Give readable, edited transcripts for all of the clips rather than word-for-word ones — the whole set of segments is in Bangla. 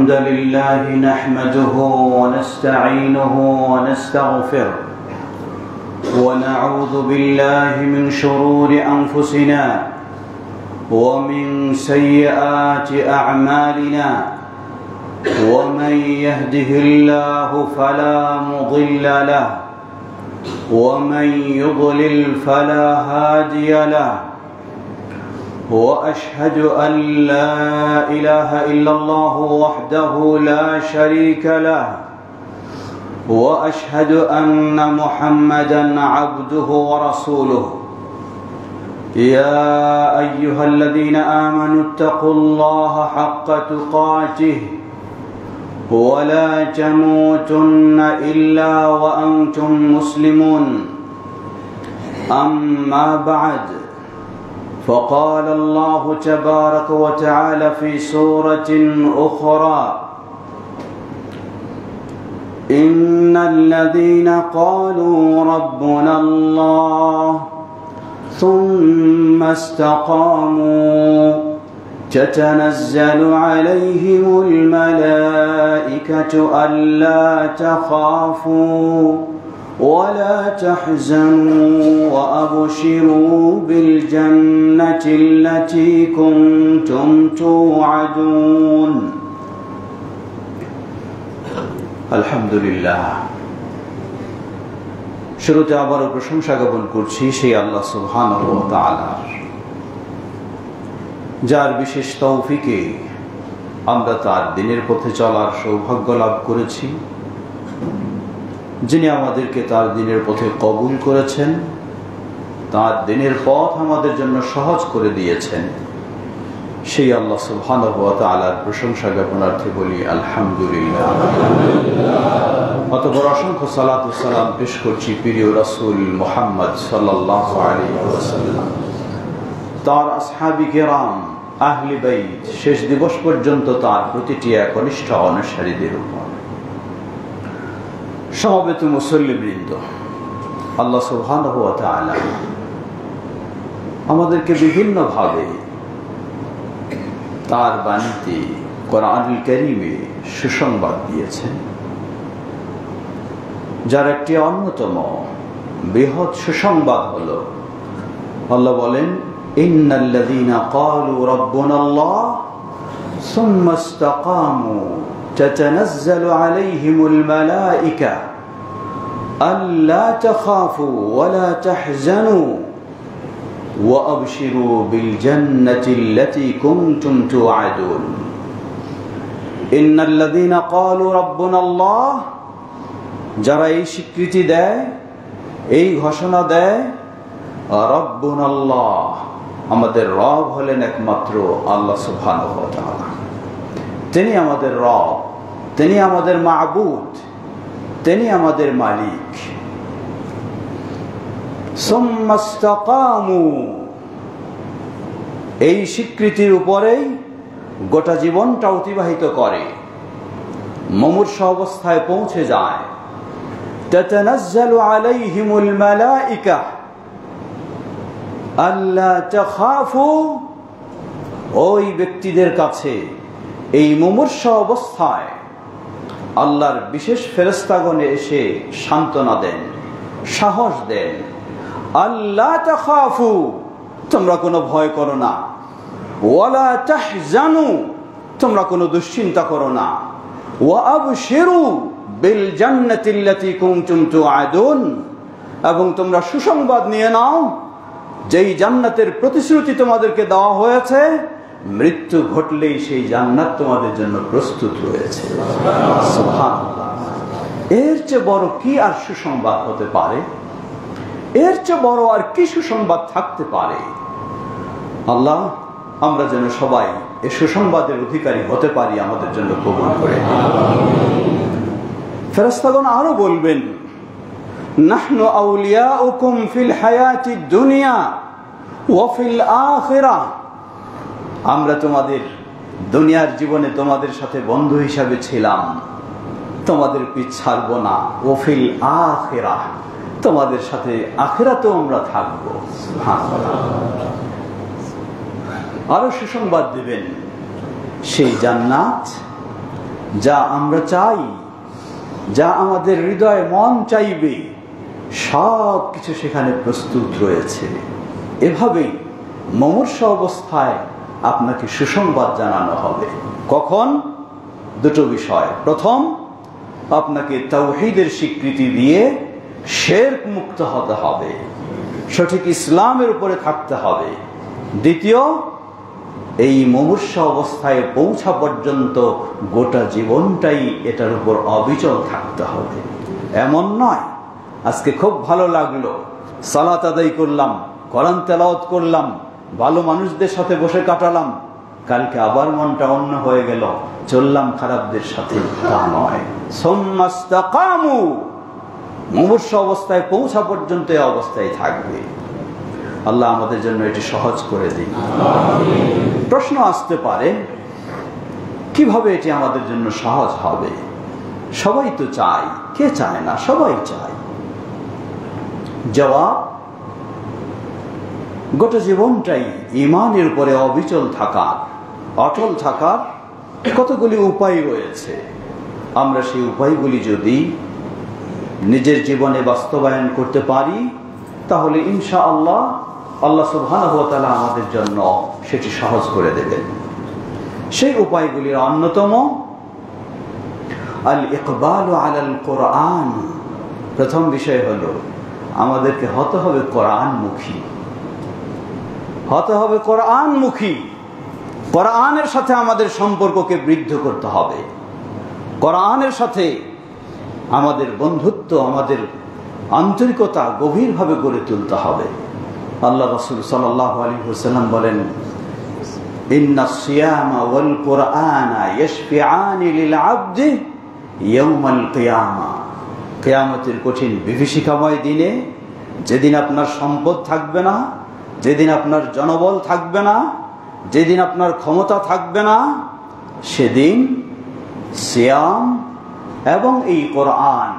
الحمد لله نحمده ونستعينه ونستغفره ونعوذ بالله من شرور أنفسنا ومن سيئات أعمالنا ومن يهده الله فلا مضل له ومن يضلل فلا هادي له وأشهد أن لا إله إلا الله وحده لا شريك له وأشهد أن محمدا عبده ورسوله يا أيها الذين آمنوا اتقوا الله حق تقاته ولا تموتن إلا وأنتم مسلمون أما بعد فقال الله تبارك وتعالى في سورة أخرى إن الذين قالوا ربنا الله ثم استقاموا تتنزل عليهم الملائكة ألا تخافوا ولا تحزنوا وأبشروا بالجنة التي كنتم توعدون الحمد لله শুরুতে আবারও প্রশংসা জ্ঞাপন করছি সেই আল্লাহ সুবহানাহু ওয়া তাআলার, যার বিশেষ তৌফিকে আমরা তার দিনের পথে চলার সৌভাগ্য লাভ করেছি, যিনি আমাদেরকে তার দিনের পথে কবুল করেছেন, তার দিনের পথ আমাদের জন্য সহজ করে দিয়েছেন। সেই আল্লাহ সুবহানাহু ওয়া তাআলার প্রশংসা জ্ঞাপনার্থে বলি আলহামদুলিল্লাহ। অতঃপর অসংখ্য সালাত ও সালাম পেশ করছি প্রিয় রাসূল মুহাম্মদ সাল্লাল্লাহু আলাইহি ওয়াসাল্লাম, তার আসহাবী কিরাম, আহলে বাইত, শেষ দিবস পর্যন্ত তার প্রতিটি একনিষ্ঠ অনুসারীদের উপর। সমবেত মুসল্লিবৃন্দ, আল্লাহ সুবহানাহু ওয়া তাআলা আমাদেরকে বিভিন্নভাবে তার বাণীতে কোরআনুল কারীমে সুসংবাদ দিয়েছেন, যার একটি অন্যতম বৃহৎ সুসংবাদ হলো আল্লাহ বলেন ইন্নাল্লাযীনা ক্বালু রাব্বুনাল্লাহ সুম্মা ইসতাকামু تتنزل عليهم الملائكة ألا تخافوا ولا تحزنوا وأبشروا بالجنة التي كنتم توعدون إن الذين قالوا ربنا الله যারা এই স্বীকৃতি দেয়, এই ঘোষণা দেয়, রব্বুনা আল্লাহ, আমাদের রব হলেন একমাত্র আল্লাহ সুবহানাহু ওয়া তাআলা, তিনি আমাদের রব, তিনি আমাদের মাবুদ, তিনি আমাদের মালিক। সুম্মা ইসতাকামু, এই স্বীকৃতির উপরেই গোটা জীবনটা অতিবাহিত করে, মুমূর্ষ অবস্থায় পৌঁছে যায়। তাতানাজ্জালু আলাইহিমুল মালাইকা আল্লা তাখাফু, ওই ব্যক্তিদের কাছে এই মুমূর্ষ অবস্থায় আল্লাহর বিশেষ ফেরেশতাগণ এসে সান্ত্বনা দেন, সাহস দেন। আল্লা তাখাফু, তোমরা কোনো ভয় করো না। ওয়ালা তাহজানু, তোমরা কোনো দুশ্চিন্তা করো না। ওয়া আবশিরু বিল জান্নাতিল্লাতী কুনতুম তুআদুন, এবং তোমরা সুসংবাদ নিয়ে নাও, যেই জান্নাতের প্রতিশ্রুতি তোমাদেরকে দেওয়া হয়েছে, মৃত্যু ঘটলেই সেই জান্নাত তোমাদের জন্য প্রস্তুত রয়েছে। সুবহানাল্লাহ। এর চেয়ে বড় কি আর সুসংবাদ হতে পারে? এর চেয়ে বড় আর কি সুসংবাদ থাকতে পারে? আল্লাহ, আমরা যেন সবাই এই সুসংবাদের অধিকারী হতে পারি, আমাদের জন্য কবুল করে। ফেরেশতাগণ আরো বলবেন, নাহনু আউলিয়াউকুম ফিল হায়াতিদ দুনিয়া ওয়া ফিল আখিরাহ, আমরা তোমাদের দুনিয়ার জীবনে তোমাদের সাথে বন্ধু হিসাবে ছিলাম, তোমাদের পিছ ছাড়বো না। ওয়া ফিল আখিরাহ, তোমাদের সাথে আখিরাতেও আমরা থাকবো। সুবহানাল্লাহ। আরো সুসংবাদ দিবেন সেই জান্নাত যা আমরা চাই, যা আমাদের হৃদয় মন চাইবে, সব কিছু সেখানে প্রস্তুত রয়েছে। এভাবেই মুমূর্ষ অবস্থায় আপনাকে সুসংবাদ জানানো হবে। কখন? দুটো বিষয়। প্রথম, আপনাকে তাওহীদের স্বীকৃতি দিয়ে শিরক মুক্ত হতে হবে, সঠিক ইসলামের উপরে থাকতে হবে। দ্বিতীয়, এই মুমূর্ষ অবস্থায় পৌঁছা পর্যন্ত গোটা জীবনটাই এটার উপর অবিচল থাকতে হবে। এমন নয় আজকে খুব ভালো লাগলো, সালাত আদায় করলাম, কোরআন তেলাওয়াত করলাম, ভালো মানুষদের সাথে বসে কাটালাম, কালকে আবার মনটা অন্য হয়ে গেল, চললাম খারাপদের সাথে। তা নয়। সুম্মাস্তাকামু, মুমূর্ষ অবস্থায় পৌঁছা পর্যন্ত এই অবস্থায় থাকবে। আল্লাহ আমাদের জন্য এটি সহজ করে দিন। প্রশ্ন আসতে পারে, কিভাবে এটি আমাদের জন্য সহজ হবে? সবাই তো চায়, কে চায় না? সবাই চায়। জবাব, গোটা জীবনটাই ঈমানের উপরে অবিচল থাকার, অটল থাকার কতগুলি উপায় রয়েছে। আমরা সেই উপায়গুলি যদি নিজের জীবনে বাস্তবায়ন করতে পারি, তাহলে ইনশাআল্লাহ আল্লাহ সুবহানাহু ওয়া তাআলা আমাদের জন্য সেটি সহজ করে দেবেন। সেই উপায়গুলির অন্যতম আল ইকবালু আলাল কোরআন। প্রথম বিষয় হলো আমাদেরকে হতে হবে কোরআনমুখী, হতে হবে কোরআনমুখী। কোরআনের সাথে আমাদের সম্পর্ককে বৃদ্ধি করতে হবে, কোরআনের সাথে আমাদের বন্ধুত্ব, আমাদের আন্তরিকতা গভীরভাবে গড়ে তুলতে হবে। আল্লাহ রাসূল সাল্লাল্লাহু আলাইহি ওয়াসাল্লাম বলেন, ইন্নাস সিয়ামা ওয়াল কুরআনা ইয়াশফিআনি লিল আবদি ইয়াওমাল কিয়ামা। কিয়ামতের কঠিন বিভীষিকাময় দিনে, যেদিন আপনার সম্পদ থাকবে না, যেদিন আপনার জনবল থাকবে না, যেদিন আপনার ক্ষমতা থাকবে না, সেদিন সিয়াম এবং এই কোরআন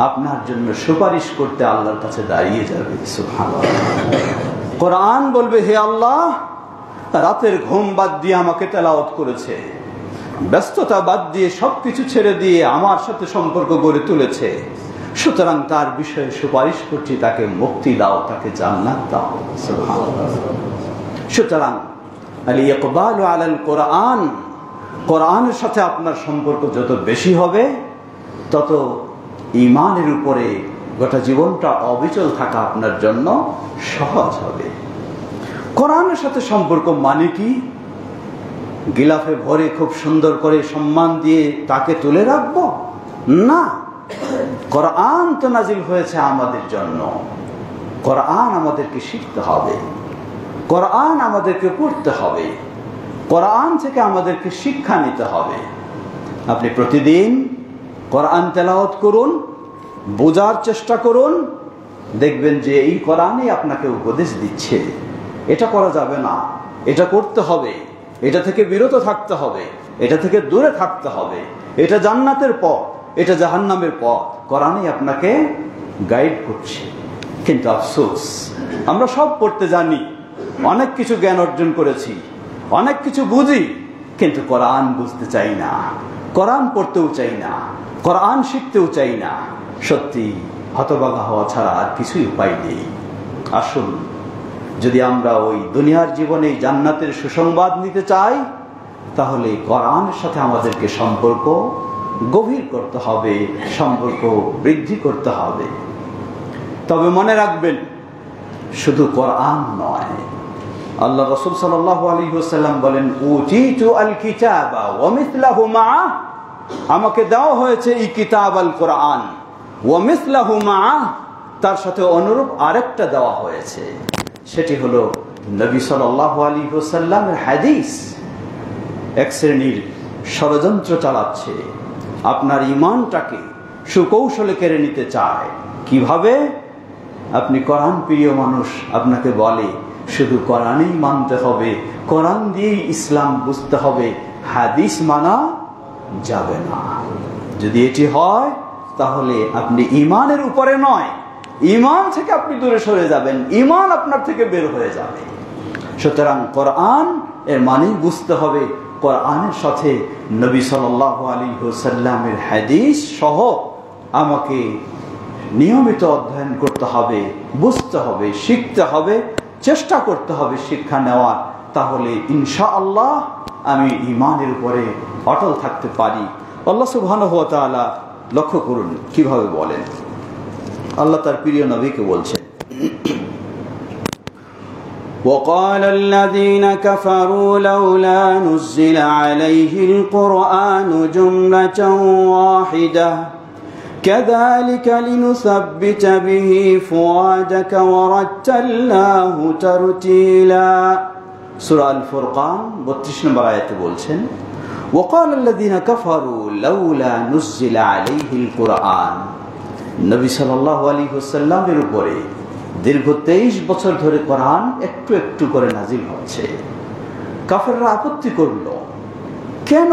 আপনার জন্য সুপারিশ করতে আল্লাহর কাছে দাঁড়িয়ে যাবে। সুবহানাল্লাহ। কোরআন বলবে, হে আল্লাহ, রাতের ঘুম বাদ দিয়ে আমাকে তেলাওয়াত করেছে, ব্যস্ততা বাদ দিয়ে সবকিছু ছেড়ে দিয়ে আমার সাথে সম্পর্ক গড়ে তুলেছে, সুতরাং তার বিষয়ে সুপারিশ করছি, তাকে মুক্তি দাও, তাকে জান্নাত দাও। সুবহানাল্লাহ। সুতরাং আল ইকবালু আলাল কোরআন, কোরআনের সাথে আপনার সম্পর্ক যত বেশি হবে, তত ঈমানের উপরে গোটা জীবনটা অবিচল থাকা আপনার জন্য সহজ হবে। কোরআনের সাথে সম্পর্ক মানে কি? গিলাফে ভরে খুব সুন্দর করে সম্মান দিয়ে তাকে তুলে রাখবো? না। কোরআন তো নাজিল হয়েছে আমাদের জন্য, কোরআন আমাদেরকে শিখতে হবে, কোরআন আমাদেরকে পড়তে হবে, কোরআন থেকে আমাদেরকে শিক্ষা নিতে হবে। আপনি প্রতিদিন কোরআন তেলাওয়াত করুন, বোঝার চেষ্টা করুন, দেখবেন যে এই কোরআনই আপনাকে উপদেশ দিচ্ছে, এটা করা যাবে না, এটা করতে হবে, এটা থেকে বিরত থাকতে হবে, এটা থেকে দূরে থাকতে হবে, এটা জান্নাতের পথ, এটা জাহান্নামের পথ। কোরআনই আপনাকে গাইড করছে। কিন্তু আফসোস, আমরা সব পড়তে জানি, অনেক কিছু জ্ঞান অর্জন করেছি, অনেক কিছু বুঝি, কিন্তু কোরআন বুঝতে চাই না, কোরআন পড়তেও চাই না, কোরআন শিখতেও চাই না। সত্যি হতভাগা হওয়া ছাড়া আর কিছুই উপায় নেই। আসুন, যদি আমরা ওই দুনিয়ার জীবনে জান্নাতের সুসংবাদ নিতে চাই, তাহলে কোরআনের সাথে আমাদেরকে সম্পর্ক গভীর করতে হবে, সম্পর্ক বৃদ্ধি করতে হবে। তবে মনে রাখবেন, শুধু কোরআন নয়, আল্লাহ রাসূল সাল্লাল্লাহু আলাইহি ওয়াসাল্লাম বলেন, উতিতু আল কিতাবা ওয়া মিসলাহু মাআ, আমাকে দেওয়া হয়েছে এই কিতাব আল কোরআন, ওয়া মিসলাহু মাআ, তার সাথে অনুরূপ আরেকটা দেওয়া হয়েছে। সেটি হলো নবী সাল্লাল্লাহু আলাইহি ওয়াসাল্লামের হাদিস। এক শ্রেণীর ষড়যন্ত্র চালাচ্ছে, আপনার ঈমানটাকে সুকৌশলে কেড়ে নিতে চায়। কিভাবে? আপনি কোরআন প্রিয় মানুষ, আপনাকে বলে শুধু কোরআনই মানতে হবে, কোরআন দিয়েই ইসলাম বুঝতে হবে, হাদিস মানা যাবে না। যদি এটি হয়, তাহলে আপনি ঈমানের উপরে নয়, ঈমান থেকে আপনি দূরে সরে যাবেন, ঈমান আপনার থেকে বের হয়ে যাবে। সুতরাং কোরআন এর মানেই বুঝতে হবে, কোরআনের সাথে নবী সাল্লাল্লাহু আলাইহি ওয়াসাল্লামের হাদিস সহ আমাকে নিয়মিত অধ্যয়ন করতে হবে, বুঝতে হবে, শিখতে হবে, চেষ্টা করতে হবে শিক্ষা নেওয়ার। তাহলে ইনশাআল্লাহ আমি ঈমানের উপরে অটল থাকতে পারি। আল্লাহ সুবহানাহু ওয়া তাআলা লক্ষ্য করুন কিভাবে বলেন। আল্লাহ তার প্রিয় নবীকে বলছেন, وقال الذين كفروا لولا نزل عليه القرآن جملة واحدة كذلك لنثبت به فؤادك ورتلناه ترتيلا। সূরা আল ফুরকান 32 নম্বর আয়াতে বলছেন, وقال الذين كفروا لولا نزل عليه القرآن। নবী সাল্লাল্লাহু আলাইহি ওয়াসাল্লামের উপরে দীর্ঘ 23 বছর ধরে কোরআন একটু একটু করে নাজিল হচ্ছে। কাফেররা আপত্তি করল, কেন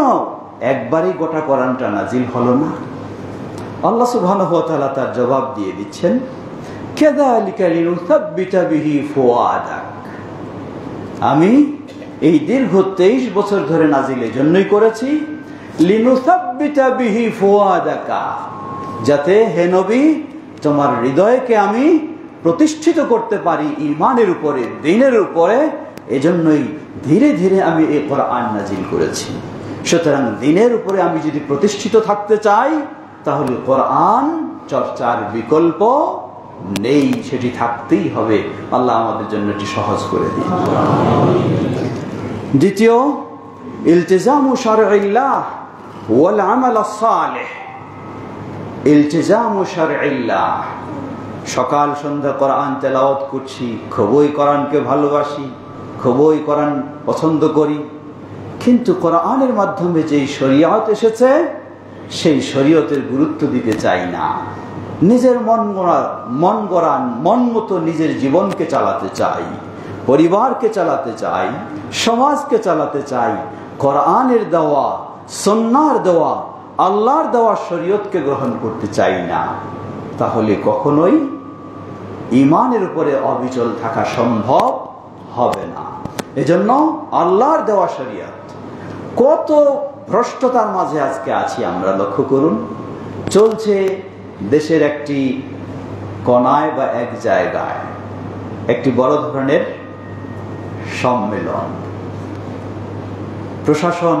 একবারই গোটা কোরআনটা নাজিল হলো না? আল্লাহ সুবহানাহু ওয়া তাআলা তার জবাব দিয়ে দিচ্ছেন, কাযালিকা লিনুসাব্বিতা বিহি ফুআদাক। আমি এই দীর্ঘ 23 বছর ধরে নাজিল এজন্যই করেছি, লিনুসাব্বিতা বিহি ফুআদাকা, যাতে হে নবী তোমার হৃদয়কে আমি প্রতিষ্ঠিত করতে পারি ঈমানের উপরে, দ্বীনের উপরে। এজন্যই ধীরে ধীরে আমি এই কোরআন নাজিল করেছি। সুতরাং দ্বীনের উপরে আমি যদি প্রতিষ্ঠিত থাকতে চাই তাহলে কোরআন চর্চার বিকল্প নেই, সেটি থাকতেই হবে। আল্লাহ আমাদের জন্য এটি সহজ করে দিন। দ্বিতীয়, ইলতিজামু শারঈল্লাহ ওয়াল আমাল সালেহ। ইলতিজামু শারঈল্লাহ, সকাল সন্ধ্যা কোরআন তেলাওয়াত করছি, খুবই কোরআনকে ভালোবাসি, খুবই কোরআন পছন্দ করি, কিন্তু কোরআনের মাধ্যমে যেই শরীয়ত এসেছে সেই শরীয়তের গুরুত্ব দিতে চাই না। নিজের মন গড়ান মন মতো নিজের জীবনকে চালাতে চাই, পরিবারকে চালাতে চাই, সমাজকে চালাতে চাই। কোরআনের দেওয়া, সুন্নাহর দেওয়া, আল্লাহর দেওয়া শরীয়তকে গ্রহণ করতে চাই না। তাহলে কখনোই ঈমানের উপরে অবিচল থাকা সম্ভব হবে না। এজন্য আল্লাহর দেওয়া শরীয়ত, কত ভ্রষ্টতার মাঝে আজকে আছি আমরা। লক্ষ্য করুন, চলছে দেশের একটি কোনায় বা এক জায়গায় একটি বড় ধরনের সম্মেলন। প্রশাসন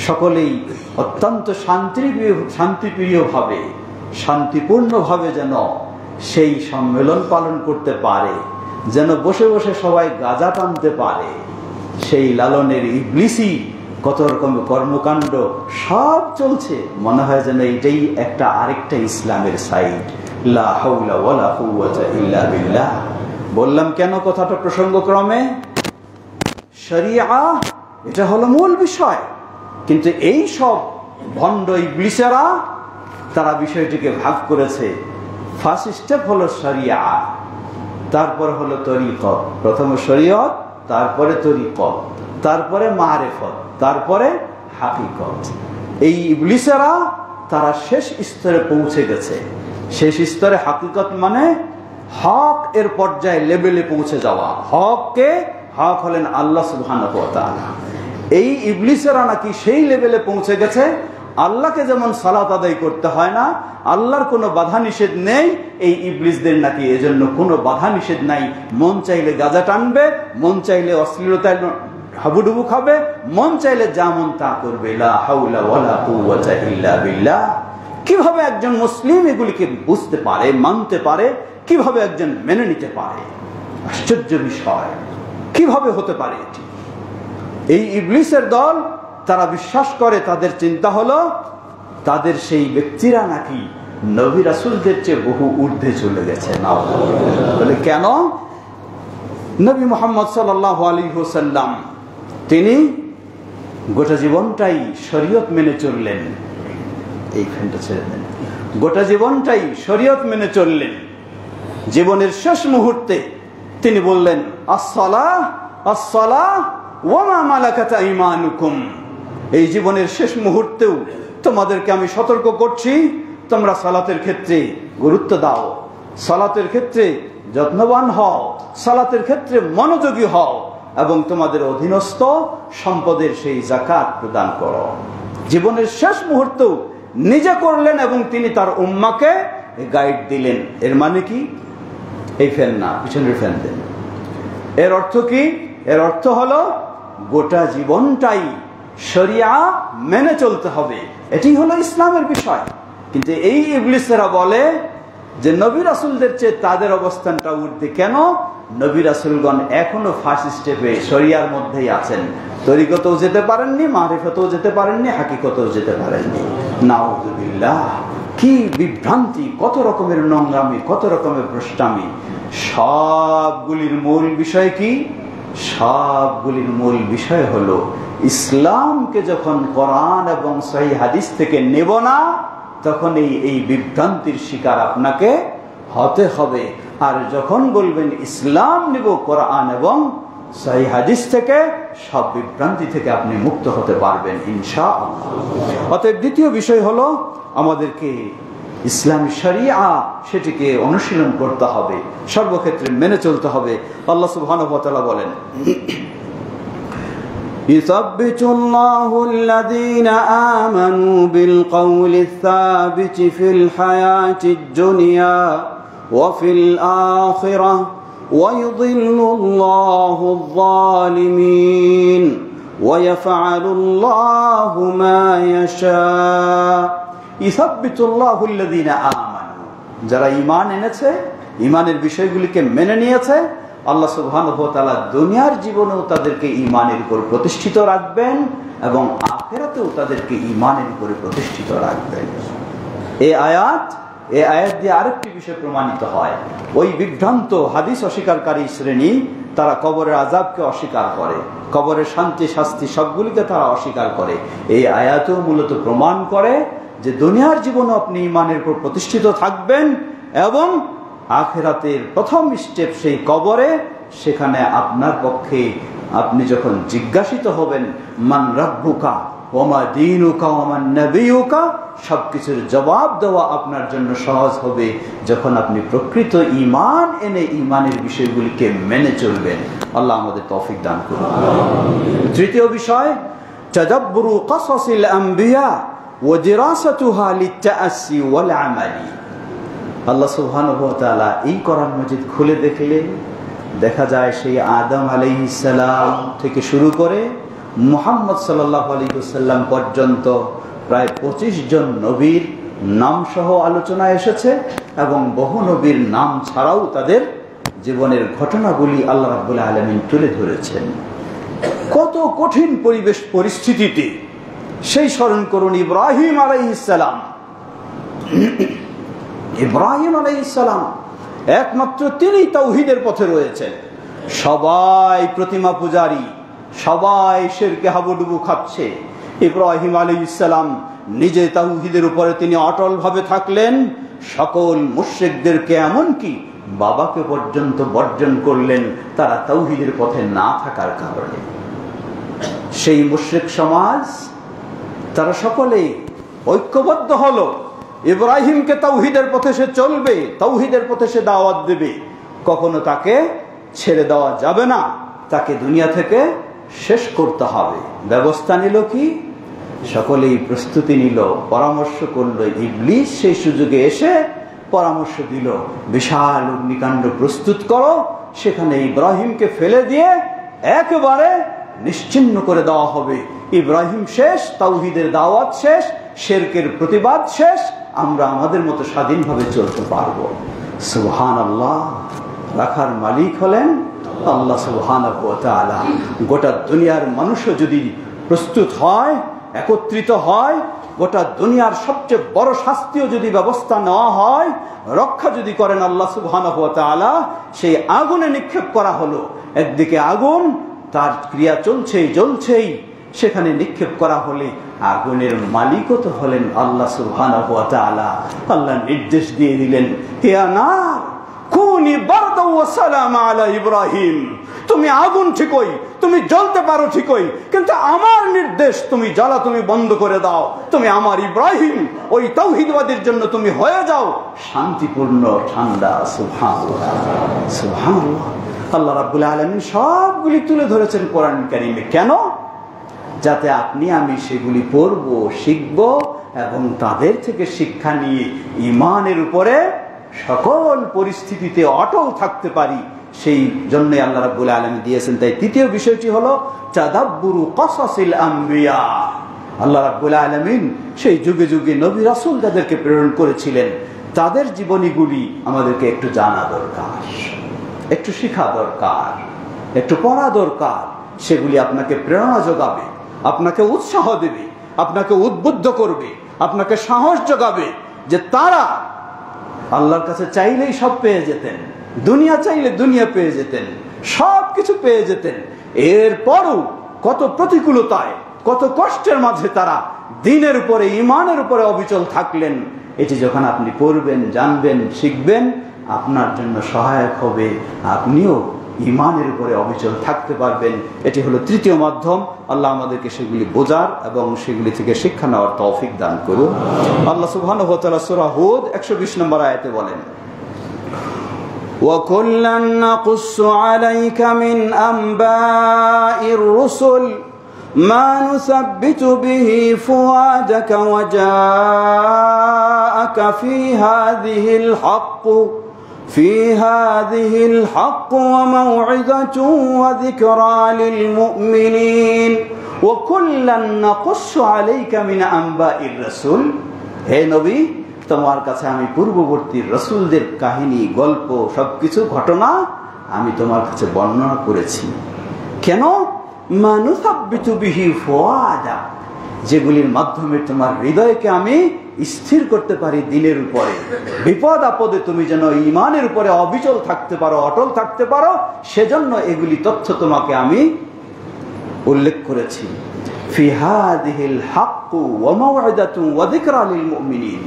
সকলেই অত্যন্ত শান্তিপ্রিয়ভাবে, শান্তিপূর্ণভাবে যেন সেই সম্মেলন পালন করতে পারে, যেন বসে বসে সবাই গাঁজা টানতে পারে। সেই লালনের ইবলিসি কত রকমের কর্মকাণ্ড সব চলছে। মনে হয় যেন এটাই একটা আরেকটা ইসলামের সাইড। লা হাওলা ওয়ালা কুওয়াতা ইল্লা বিল্লাহ। বললাম কেন কথাটা প্রসঙ্গক্রমে? শরিয়া এটা হলো মূল বিষয়, কিন্তু এই সব ভণ্ড ইবলিসেরা তারা বিষয়টিকে ভাগ করেছে। ফার্স্ট স্টেপ হলো শরিয়া, তারপর হলো তরিকত। প্রথমে শরীয়ত, তারপরে তরিকত, তারপরে মারিফত, তারপরে হাকিকত। এই ইবলিসেরা তারা শেষ স্তরে পৌঁছে গেছে। শেষ স্তরে হাকিকত মানে হক এর পর্যায়ে, লেভেলে পৌঁছে যাওয়া। হক হলেন আল্লাহ সুবহানাহু ওয়া তাআলা। এই ইবলিসেরা নাকি সেই লেভেলে পৌঁছে গেছে, আল্লাহকে যেমন সালাত আদায় করতে হয় না, আল্লাহর কোনো বাধা নিষেধ নেই, এই ইবলিসদের নাকি এজন্য কোনো বাধা নিষেধ নাই। মন চাইলে গাঁজা টানবে, মন চাইলে অশ্লীলতায় হাবুডুবু খাবে, মন চাইলে যা মন তা করবে। লা হাওলা ওয়ালা কুওয়াতা ইল্লা বিল্লাহ। কিভাবে একজন মুসলিম এগুলিকে বুঝতে পারে, মানতে পারে? কিভাবে একজন মেনে নিতে পারে? আশ্চর্য বিষয়। কিভাবে হতে পারে এটি? এই ইবলিসের দল, তারা বিশ্বাস করে, তাদের চিন্তা হলো তাদের সেই ব্যক্তিরা নাকি নবী রাসূলদের চেয়ে বহু ঊর্ধ্বে চলে গেছে। না বলে কেন? নবী মুহাম্মদ সাল্লাল্লাহু আলাইহি ওয়াসাল্লাম তিনি গোটা জীবনটাই শরীয়ত মেনে চললেন। এইখানটা ছেড়ে দেন। গোটা জীবনটাই শরীয়ত মেনে চললেন। জীবনের শেষ মুহূর্তে তিনি বললেন, আসসালাহ আসসালাহ ওয়া মা মালাকাত আইমানুকুম। এই জীবনের শেষ মুহূর্তেও তোমাদেরকে আমি সতর্ক করছি, তোমরা সালাতের ক্ষেত্রে গুরুত্ব দাও, সালাতের ক্ষেত্রে যত্নবান হও, সালাতের ক্ষেত্রে মনোযোগী হও। এবং তোমাদের অধীনস্থ সম্পদের সেই যাকাত প্রদান করো। জীবনের শেষ মুহূর্ত নিজে করলেন এবং তিনি তার উম্মাকে গাইড দিলেন। এর মানে কি? এই ফ্যান না, পিছনের ফ্যান দেন। এর অর্থ কি? এর অর্থ হলো গোটা জীবনটাই শরিয়া মেনে চলতে হবে, এটি হলো ইসলামের বিষয়। কিন্তু এই ইবলিসেরা বলে যে নবী রাসূলদের চেয়ে তাদের অবস্থানটা ঊর্ধ্বে। কেন? নবী রাসূলগণ এখনো ফার্স্ট স্টেপে শরিয়ার মধ্যেই আছেন, তরিকতেও যেতে পারেননি, মারিফতেও যেতে পারেননি, হাকিকতেও যেতে পারেননি। নাউযুবিল্লাহ! কি বিভ্রান্তি, কত রকমের নোংরামি, কত রকমের ভ্রষ্টামি। সবগুলির মূল বিষয় কি? সবগুলির মূল বিষয় হলো ইসলামকে যখন কোরআন এবং সহিহ হাদিস থেকে নেব না, তখন এই বিভ্রান্তির শিকার আপনাকে হতে হবে। আর যখন বলবেন ইসলাম নিব কোরআন এবং সহিহ হাদিস থেকে, সব বিভ্রান্তি থেকে আপনি মুক্ত হতে পারবেন ইনশাআল্লাহ। অতএব দ্বিতীয় বিষয় হলো আমাদেরকে ইসলামী শরিয়া সেটিকে অনুশীলন করতে হবে, সর্বক্ষেত্রে মেনে চলতে হবে। আল্লাহ সুবহানাহু ওয়া তাআলা বলেন, ইসাব্বিতুল্লাহু আল্লাযীনা আমানু বিল কওলিস সাবিতি ফিল হায়াতিদ দুনিয়া ওয়া ফিল আখিরাহ ওয়া ইউযিল্লুল্লাহু আয-যালিমিন ওয়া ইয়াফআলুল্লাহু মা ইয়াশা। ইসাব্বিতুল্লাহু আল্লাযীনা আমানু, যারা ঈমান এনেছে, ঈমানের বিষয়গুলিকে মেনে নিয়েছে, আল্লাহ সুবহানাহু ওয়া তাআলা দুনিয়ার জীবনেও তাদেরকে ঈমানের উপর প্রতিষ্ঠিত রাখবেন এবং আখিরাতেও তাদেরকে ঈমানের উপর প্রতিষ্ঠিত রাখবেন। এই আয়াত দিয়ে আরেকটি বিষয় প্রমাণিত হয়। ওই বিভ্রান্ত হাদিস অস্বীকারী শ্রেণী, তারা কবরের আযাবকে অস্বীকার করে, কবরের শান্তি শাস্তি সবগুলিকে তারা অস্বীকার করে। এই আয়াতও মূলত প্রমাণ করে যে দুনিয়ার জীবনে আপনি ঈমানের উপর প্রতিষ্ঠিত থাকবেন এবং আখিরাতের প্রথম স্টেপ সেই কবরে, সেখানে আপনার পক্ষে আপনি যখন জিজ্ঞাসিত হবেন মান রাব্বুকা ওয়া মা দীনুকা ওয়া মান নাবিয়ুকা, সবকিছুর জবাব দেওয়া আপনার জন্য সহজ হবে যখন আপনি প্রকৃত ঈমান এনে ঈমানের বিষয়গুলিকে মেনে চলবেন। আল্লাহ আমাদের তৌফিক দান করুন। তৃতীয় বিষয়, তাদাব্বুরু ক্বাসাসিল আম্বিয়া ওয়া দিরাসাতুহা লিত-তাআসসি ওয়াল আমালি। আল্লাহ সুবহানাহু ওয়া তাআলা এই কোরআন মাজিদ খুলে দেখলে দেখা যায় সেই আদম আলাইহিস সালাম থেকে শুরু করে মুহাম্মদ সাল্লাল্লাহু আলাইহি ওয়াসাল্লাম পর্যন্ত প্রায় 25 জন নবীর নাম সহ আলোচনা এসেছে এবং বহু নবীর নাম ছাড়াও তাদের জীবনের ঘটনাগুলি আল্লাহ রাব্বুল আলামিন তুলে ধরেছেন। কত কঠিন পরিবেশ পরিস্থিতিতে, সেই স্মরণ করুন ইব্রাহিম আলাইহিস সালাম। ইব্রাহিম আলাইহিস সালাম একমাত্র তিনি তাওহীদের পথে রয়েছেন। সবাই প্রতিমা পূজারী, সবাই শিরকে হাবুডুবু খাচ্ছে। ইব্রাহিম আলাইহিস সালাম নিজে তাওহীদের উপরে তিনি অটল ভাবে থাকলেন। সকল মুশরিকদেরকে, এমনকি বাবাকে পর্যন্ত বর্জন করলেন তারা তাওহীদের পথে না থাকার কারণে। সেই মুশরিক সমাজ তারা সকলেই ঐক্যবদ্ধ হলো, ইব্রাহিমকে তাওহীদের পথে সে চলবে, তাওহীদের পথে সে দাওয়াত দেবে, কখনো তাকে ছেড়ে দেওয়া যাবে না, তাকে দুনিয়া থেকে শেষ করতে হবে। ব্যবস্থা নিল কি? সকলেই প্রস্তুতি নিল, পরামর্শ করল। ইবলিস সেই সুযোগে এসে পরামর্শ দিল, বিশাল অগ্নিকাণ্ড প্রস্তুত করো, সেখানে ইব্রাহিমকে ফেলে দিয়ে একেবারে নিশ্চিহ্ন করে দেওয়া হবে। ইব্রাহিম শেষ, তাওহীদের দাওয়াত শেষ, শিরকের প্রতিবাদ শেষ, আমরা আমাদের মতো স্বাধীনভাবে চলতে পারবো। সুবহানাল্লাহ! রাখার মালিক হলেন আল্লাহ সুবহানাহু ওয়া তাআলা। গোটা দুনিয়ার মানুষও যদি প্রস্তুত হয়, একত্রিত হয়, গোটা দুনিয়ার সবচেয়ে বড় শাস্তিও যদি ব্যবস্থা নেওয়া হয়, রক্ষা যদি করেন আল্লাহ সুবহানাহু ওয়া তাআলা, সেই আগুনে নিক্ষেপ করা হলো। একদিকে আগুন, তার ক্রিয়া চলছেই জ্বলছেই, সেখানে নিক্ষেপ করা হলে আগুনের মালিকও তো হলেন আল্লাহ সুবহানাহু ওয়া তাআলা। আল্লাহ নির্দেশ দিয়ে দিলেন, হে নার কুনি বারদাও ওয়া সালামা আলা ইব্রাহিম, তুমি আগুন ঠিকই, তুমি জ্বলতে পারো ঠিকই, কিন্তু আমার নির্দেশ তুমি জ্বালা তুমি বন্ধ করে দাও। তুমি আমার ইব্রাহিম, ওই তাওহীদবাদীর জন্য তুমি হয়ে যাও শান্তিপূর্ণ ঠান্ডা। সুবহানাল্লাহ, সুবহানাল্লাহ। আল্লাহ রাব্বুল আলামিন সবগুলি তুলে ধরেছেন কোরআন কারীমে। কেন? যাতে আপনি আমি সেগুলি পড়ব, শিখব এবং তাদের থেকে শিক্ষা নিয়ে ঈমানের উপরে সকল পরিস্থিতিতে অটল থাকতে পারি, সেই জন্যই আল্লাহ রাব্বুল আলামিন দিয়েছেন। তাই তৃতীয় বিষয়টি হলো তাদাব্বুরু কাসাসিল আম্বিয়া। আল্লাহ রাব্বুল আলামিন সেই যুগে যুগে নবী রাসূল যাদেরকে প্রেরণ করেছিলেন তাদের জীবনীগুলি আমাদেরকে একটু জানা দরকার, একটু শিখা দরকার, একটু পড়া দরকার। সেগুলি আপনাকে প্রেরণা যোগাবে, আপনাকে উৎসাহ দেবে, আপনাকে উদ্বুদ্ধ করবে, আপনাকে সাহস যোগাবে যে তারা আল্লাহর কাছে চাইলেই সব পেয়ে যেতেন, দুনিয়া চাইলে দুনিয়া পেয়ে যেতেন, সব কিছু পেয়ে যেতেন। এরপরও কত প্রতিকূলতায়, কত কষ্টের মাঝে তারা দ্বীনের উপরে, ঈমানের উপরে অবিচল থাকলেন। এটি যখন আপনি পড়বেন, জানবেন, শিখবেন, আপনার জন্য সহায়ক হবে, আপনিও ঈমানের উপরে অবিচল থাকতে পারবেন। এটি হলো তৃতীয় মাধ্যম। আল্লাহ আমাদেরকে সেগুলি বোঝার এবং সেগুলি থেকে শিক্ষা নেওয়ার তৌফিক দান করুন। আল্লাহ সুবহানাহু ওয়া তাআলা সূরা হুদ 120 নম্বর আয়াতে বলেন, وَكُلًّا نَّقُصُّ عَلَيْكَ مِنْ أَنبَاءِ الرُّسُلِ مَا نُثَبِّتُ بِهِ فُؤَادَكَ وَجَاءَكَ في هذه الحق وموعظة وذكرى للمؤمنين وكلا نقص عليك من أنباء الرسل। হে নবী, তোমার কাছে আমি পূর্ববর্তী রাসূলদের কাহিনী, গল্প, সবকিছু ঘটনা আমি তোমার কাছে বর্ণনা করেছি। কেন? মা নুসাব্বিতু বিহি ফুআদা, যেগুলির মাধ্যমে তোমার হৃদয়কে আমি স্থির করতে পারি দ্বীনের উপরে। বিপদ আপদে তুমি যেন ঈমানের উপরে অবিচল থাকতে পারো, অটল থাকতে পারো, সেজন্য এগুলি তথ্য তোমাকে আমি উল্লেখ করেছি। ফি হাযিহিল হাক্কু ওয়া মাউইযাতুন ওয়া যিকরা লিল মুমিনিন।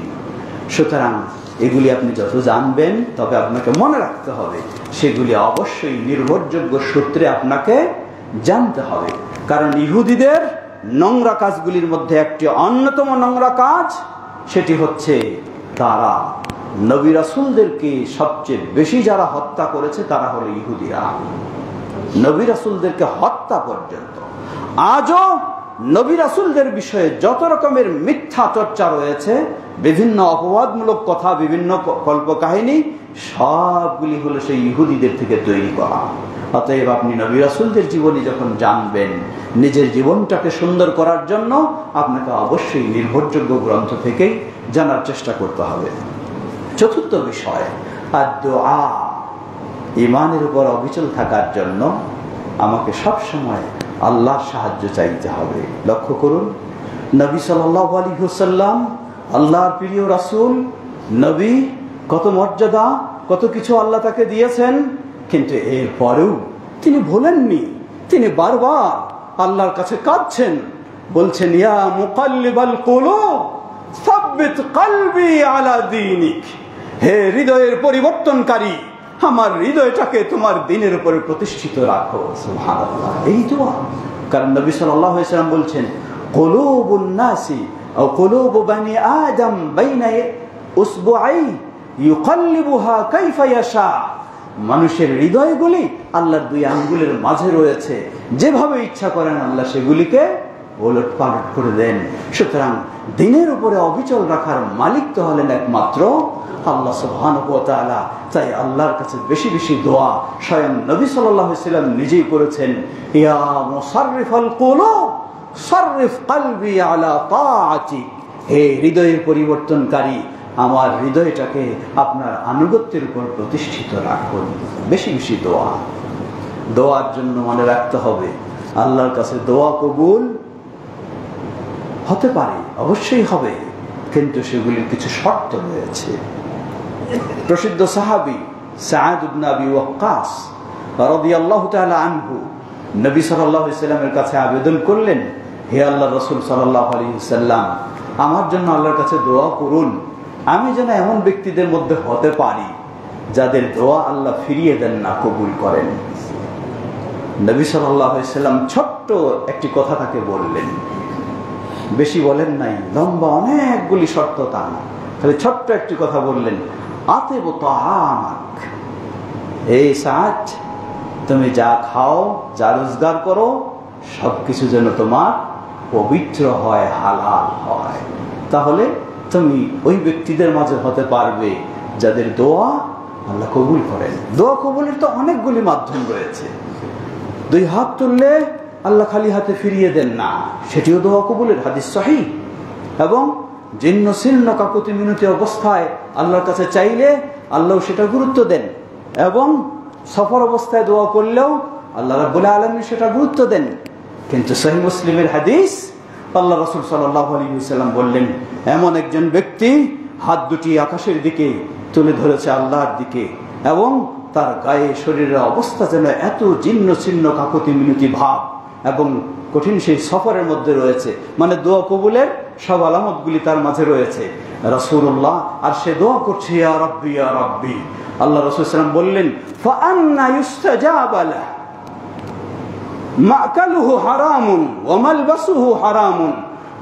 সুতরাং এগুলি আপনি যত জানবেন, তবে আপনাকে মনে রাখতে হবে সেগুলি অবশ্যই নির্ভরযোগ্য সূত্রে আপনাকে জানতে হবে। কারণ ইহুদিদের নোংরা কাজগুলির মধ্যে একটি অন্যতম নোংরা কাজ, সেটি হচ্ছে তারা নবী রাসূলদেরকে সবচেয়ে বেশি যারা হত্যা করেছে তারা হলো ইহুদিরা। নবী রাসূলদেরকে হত্যা পর্যন্ত। আজও নবী রাসূলদের বিষয়ে যত রকমের মিথ্যা চর্চা রয়েছে, বিভিন্ন অপবাদমূলক কথা, বিভিন্ন কল্পকাহিনী, সবগুলি হলো সেই ইহুদিদের থেকে তৈরি করা। অতএব আপনি নবী রাসূলদের জীবনী যখন জানবেন, নিজের জীবনটাকে সুন্দর করার জন্য আপনাকে অবশ্যই নির্ভরযোগ্য গ্রন্থ থেকেই জানার চেষ্টা করতে হবে। চতুর্থ বিষয়, আদ-দুআ। ঈমানের উপর অবিচল থাকার জন্য আমাকে সবসময় আল্লাহর সাহায্য চাইতে হবে। লক্ষ্য করুন, নবী সাল্লাল্লাহু আলাইহি ওয়াসাল্লাম আল্লাহর প্রিয় রাসূল, নবী, কত মর্যাদা, কত কিছু আল্লাহ তাকে দিয়েছেন, কিন্তু এরপরেও তিনি ভোলেননি। তিনি বারবার আল্লাহর কাছে কাঁদছেন, বলছেন, ইয়া মুকাল্লিবাল কুলুব সাব্বিত কলবি আলা দীনিক। হে হৃদয়ের পরিবর্তনকারী, আমার হৃদয়টাকে তোমার দ্বীনের উপরে প্রতিষ্ঠিত রাখো। সুবহানাল্লাহ, এই দোয়া। কারণ নবী সাল্লাল্লাহু আলাইহি ওয়াসাল্লাম বলছেন, কুলুবুন নাসি আও কুলুবু বনি আদম বাইনা উসবুআই ইউকাল্লিবুহা কাইফা ইয়াশা। মানুষের হৃদয়গুলি আল্লাহর দুই আঙ্গুলের মাঝে রয়েছে, যেভাবে ইচ্ছা করেন আল্লাহ সেগুলিকে ওলট পালট করে দেন। সুতরাং দ্বীনের উপরে অবিচল রাখার মালিক তো হলেন একমাত্র আল্লাহ সুবহানাহু ওয়া তাআলা। তাই আল্লাহর কাছে বেশি বেশি দোয়া স্বয়ং নবী সাল্লাল্লাহু আলাইহি ওয়াসাল্লাম নিজেই করেছেন, ইয়া মুসাররিফাল কুলুব সাররিফ কলবি আলা তাআতিক। হে হৃদয়ের পরিবর্তনকারী, আমার হৃদয়টাকে আপনার আনুগত্যের উপর প্রতিষ্ঠিত রাখুন। বেশি বেশি দোয়া। দোয়ার জন্য মনে রাখতে হবে, আল্লাহর কাছে দোয়া কবুল হতে পারে, অবশ্যই হবে, কিন্তু সেগুলির কিছু শর্ত রয়েছে। প্রসিদ্ধ সাহাবী সাআদ ইবনে আবি ওয়াক্কাস রাদিয়াল্লাহু তাআলা আনহু নবী সাল্লাল্লাহু আলাইহি ওয়াসাল্লামের কাছে আবেদন করলেন, হে আল্লাহর রাসূল সাল্লাল্লাহু আলাইহি ওয়াসাল্লাম, আমার জন্য আল্লাহর কাছে দোয়া করুন, আমি যেন এমন ব্যক্তিদের মধ্যে হতে পারি যাদের দোয়া আল্লাহ ফিরিয়ে দেন না, কবুল করেন। নবী সাল্লাল্লাহু আলাইহি ওয়াসাল্লাম ছোট্ট একটি কথা তাকে বললেন, বেশি বলেন নাই, লম্বা অনেকগুলি শর্ত তা না, খালি ছোট্ট একটি কথা বললেন, আতিবু তাআমাক। এই সাআদ, তুমি যা খাও, যা রোজগার করো, সবকিছু যেন তোমার পবিত্র হয়, হালাল হয়। তাহলে তুমি ওই ব্যক্তিদের মাঝে হতে পারবে যাদের দোয়া আল্লাহ কবুল করেন। দোয়া কবুলের তো অনেকগুলি মাধ্যম রয়েছে। 2 হাত তুললে আল্লাহ খালি হাতে ফিরিয়ে দেন না, সেটিও দোয়া কবুলের হাদিস সহিহ। এবং জীর্ণ শীর্ণ কাকুতি মিনতি অবস্থায় আল্লাহর কাছে চাইলে আল্লাহ সেটা গুরুত্ব দেন, এবং সফর অবস্থায় দোয়া করলেও আল্লাহ রাব্বুল আলামিন সেটা গুরুত্ব দেন। কিন্তু সহিহ মুসলিমের হাদিস, আল্লাহ রাসূল সাল্লাল্লাহু আলাইহি ওয়াসাল্লাম বললেন, এমন একজন ব্যক্তি হাত দুটি আকাশের দিকে তুলে ধরেছে আল্লাহর দিকে, এবং তার গায়ে শরীরের অবস্থা যেন এত জীর্ণ শীর্ণ কাকুতি মিনতি ভাব, এবং কঠিন সেই সফরের মধ্যে রয়েছে, মানে দোয়া কবুলের সব আলামতগুলি তার মাঝে রয়েছে। রাসূলুল্লাহ আর সে দোয়া করছে, ইয়া রাব্বি ইয়া রাব্বি। আল্লাহ রাসূল সাল্লাল্লাহু আলাইহি ওয়াসাল্লাম বললেন, ফাআন্না ইউস্তাজাবা লাহ, মাকালুহু হারামুন ওয়া মালবাসুহু হারামুন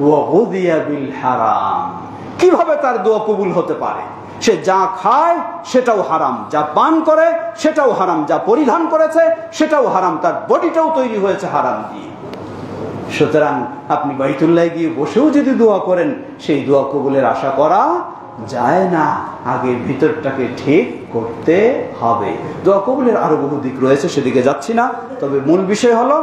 ওয়া গুযিয়া বিল হারাম। কিভাবে তার দোয়া কবুল হতে পারে? সে যা খায় সেটাও হারাম, যা পান করে সেটাও হারাম, যা পরিধান করেছে সেটাও হারাম, তার বডিটাও তৈরি হয়েছে হারাম দিয়ে। সুতরাং আপনি বাইতুল্লাহ গিয়ে বসেও যদি দোয়া করেন, সেই দোয়া কবুলের আশা করা যায় না। আগে ভিতরটাকে ঠিক করতে হবে। দোয়া কবুলের আরো বহু দিক রয়েছে, সেদিকে যাচ্ছি না। তবে মূল বিষয় হলো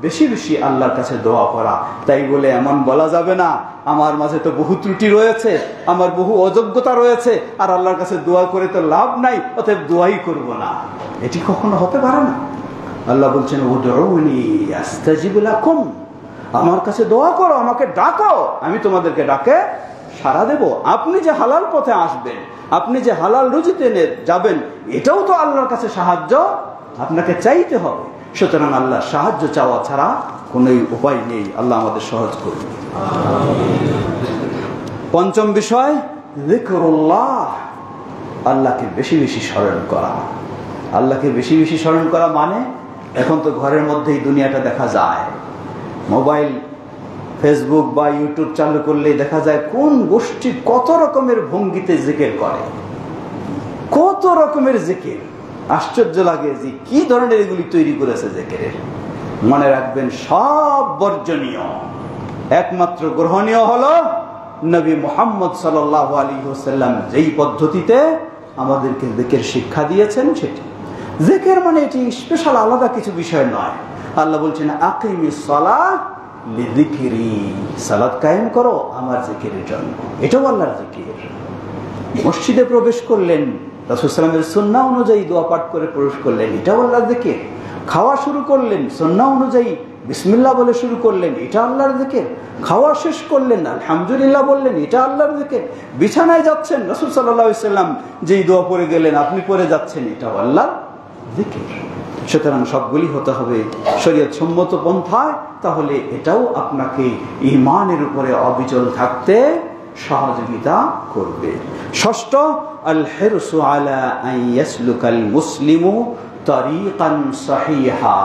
বেশি বেশি আল্লাহর কাছে দোয়া করা। তাই বলে এমন বলা যাবে না আমার মাঝে তো বহু ত্রুটি রয়েছে, আমার বহু অযোগ্যতা রয়েছে, আর আল্লাহর কাছে দোয়া করে তো লাভ নাই, অতএব দোয়াই করব না। এটি কখনো হতে পারে না। আল্লাহ বলছেন, উদউনি আস্তাজিব লাকুম, আমার কাছে দোয়া করো, আমাকে ডাকো, আমি তোমাদেরকে ডাকে সাড়া দেব। আপনি যে হালাল পথে আসবেন, আপনি যে হালাল রুজিতে যাবেন, এটাও তো আল্লাহর কাছে সাহায্য আপনাকে চাইতে হবে। সুতরাং আল্লাহর সাহায্য চাওয়া ছাড়া কোনো উপায় নেই। আল্লাহ আমাদের সহজ করুন। পঞ্চম বিষয়, যিকরুল্লাহ, আল্লাহকে বেশি বেশি স্মরণ করা। আল্লাহকে বেশি বেশি স্মরণ করা মানে, এখন তো ঘরের মধ্যেই দুনিয়াটা দেখা যায়। মোবাইল, ফেসবুক বা ইউটিউব চালু করলেই দেখা যায় কোন গোষ্ঠী কত রকমের ভঙ্গিতে জিকির করে, কত রকমের জিকির। আশ্চর্য লাগে যে কি ধরনের এগুলি তৈরি করেছে জিকিরের। মনে রাখবেন, সব বর্জনীয়, একমাত্র গ্রহণীয় হলো নবী মুহাম্মদ সাল্লাল্লাহু আলাইহি ওয়াসাল্লাম যেই পদ্ধতিতে আমাদেরকে জিকির শিক্ষা দিয়েছেন সেটি। জিকির মানে এটি স্পেশাল আলাদা কিছু বিষয় নয়। আল্লাহ বলছেন, আকিমিস সালাহ লিযিকরি, সালাত কায়েম করো আমার জিকিরের জন্য। এটাও আল্লাহর জিকির। মসজিদে প্রবেশ করলেন, রাসূল সাল্লাল্লাহু আলাইহি ওয়াসাল্লামের সুন্নাহ অনুযায়ী দোয়া পাঠ করে প্রবেশ করলেন, এটাও আল্লাহর জিকির। খাওয়া শুরু করলেন, সুন্নাহ অনুযায়ী বিসমিল্লাহ বলে শুরু করলেন, এটা আল্লাহর জিকির। খাওয়া শেষ করলেন, আলহামদুলিল্লাহ বললেন, এটা আল্লাহর জিকির। বিছানায় যাচ্ছেন, রাসূল সাল্লাল্লাহু আলাইহি ওয়াসাল্লাম যেই দোয়া পড়ে গেলেন, আপনি পড়ে যাচ্ছেন, এটাও আল্লাহর জিকির। সুতরাং সবগুলি হতে হবে শরীয়ত সম্মত পন্থায়, তাহলে এটাও আপনাকে ঈমানের উপরে অবিচল থাকতে সহযোগিতা করবে। ষষ্ঠ, আল হিরসু আলা আন ইয়াসলুকাল মুসলিমু তারিকান সহিহা।